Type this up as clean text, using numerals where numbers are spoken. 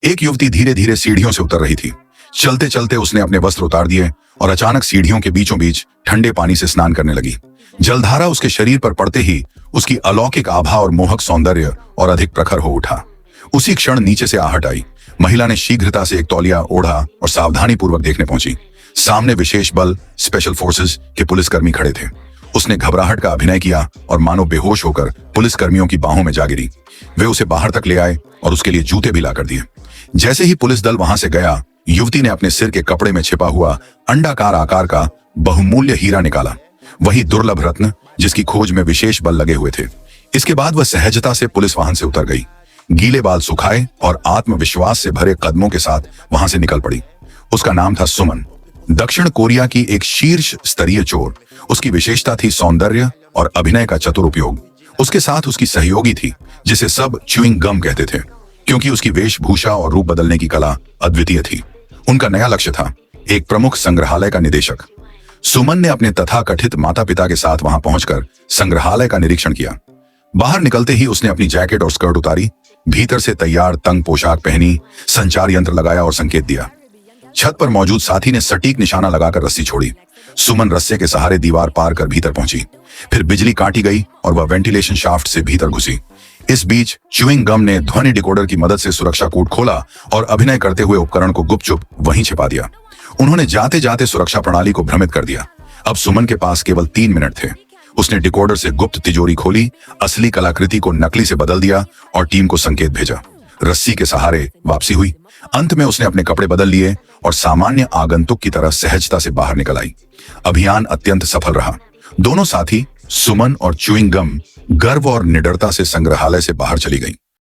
एक युवती धीरे धीरे सीढ़ियों से उतर रही थी। चलते चलते उसने अपने वस्त्र उतार दिए और अचानक सीढ़ियों के बीचों बीच ठंडे पानी से स्नान करने लगी। जलधारा उसके शरीर पर पड़ते ही उसकी अलौकिक आभा और मोहक सौंदर्य और अधिक प्रखर हो उठा। उसी क्षण नीचे से आहट आई। महिला ने शीघ्रता से एक तौलिया ओढ़ा और सावधानी पूर्वक देखने पहुंची। सामने विशेष बल स्पेशल फोर्सेस के पुलिसकर्मी खड़े थे। उसने घबराहट का अभिनय किया और मानो बेहोश होकर पुलिसकर्मियों की बाहों में जा गिरी। वे उसे बाहर तक ले आए और उसके लिए जूते भी लाकर दिए। जैसे ही पुलिस दल वहां से गया, युवती ने अपने सिर के कपड़े में छिपा हुआ अंडाकार आकार का बहुमूल्य हीरा निकाला, वही दुर्लभ रत्न जिसकी खोज में विशेष बल लगे हुए थे। इसके बाद वह सहजता से पुलिस वाहन से उतर गई, गीले बाल सुखाए और आत्मविश्वास से भरे कदमों के साथ वहां से निकल पड़ी। उसका नाम था सुमन, दक्षिण कोरिया की एक शीर्ष स्तरीय चोर। उसकी विशेषता थी सौंदर्य और अभिनय का चतुर उपयोग। उसके साथ उसकी सहयोगी थी, जिसे सब च्युइंग गम कहते थे, क्योंकि उसकी वेशभूषा और रूप बदलने की कला अद्वितीय थी। उनका नया लक्ष्य था एक प्रमुख संग्रहालय का निदेशक। सुमन ने अपने तथाकथित माता पिता के साथ वहां पहुंचकर संग्रहालय का निरीक्षण किया। बाहर निकलते ही उसने अपनी जैकेट और स्कर्ट उतारी, भीतर से तैयार तंग पोशाक पहनी, संचार यंत्र लगाया और संकेत दिया। छत पर मौजूद साथी ने सटीक निशाना लगाकर रस्सी छोड़ी। सुमन रस्से के सहारे दीवार पार कर भीतर पहुंची। फिर बिजली काटी गई और वह वेंटिलेशन शाफ्ट से भीतर घुसी। इस बीच च्युइंग गम ने ध्वनि डिकोडर की मदद से सुरक्षा कूट खोला और अभिनय करते हुए उपकरण को गुपचुप वहीं छिपा दिया। उन्होंने जाते जाते सुरक्षा प्रणाली को भ्रमित कर दिया। अब सुमन के पास केवल 3 मिनट थे। उसने डिकोडर से गुप्त तिजोरी खोली, असली कलाकृति को नकली से बदल दिया और टीम को संकेत भेजा। रस्सी के सहारे वापसी हुई। अंत में उसने अपने कपड़े बदल लिए और सामान्य आगंतुक की तरह सहजता से बाहर निकल आई। अभियान अत्यंत सफल रहा। दोनों साथी सुमन और च्युइंग गम गर्व और निडरता से संग्रहालय से बाहर चली गई।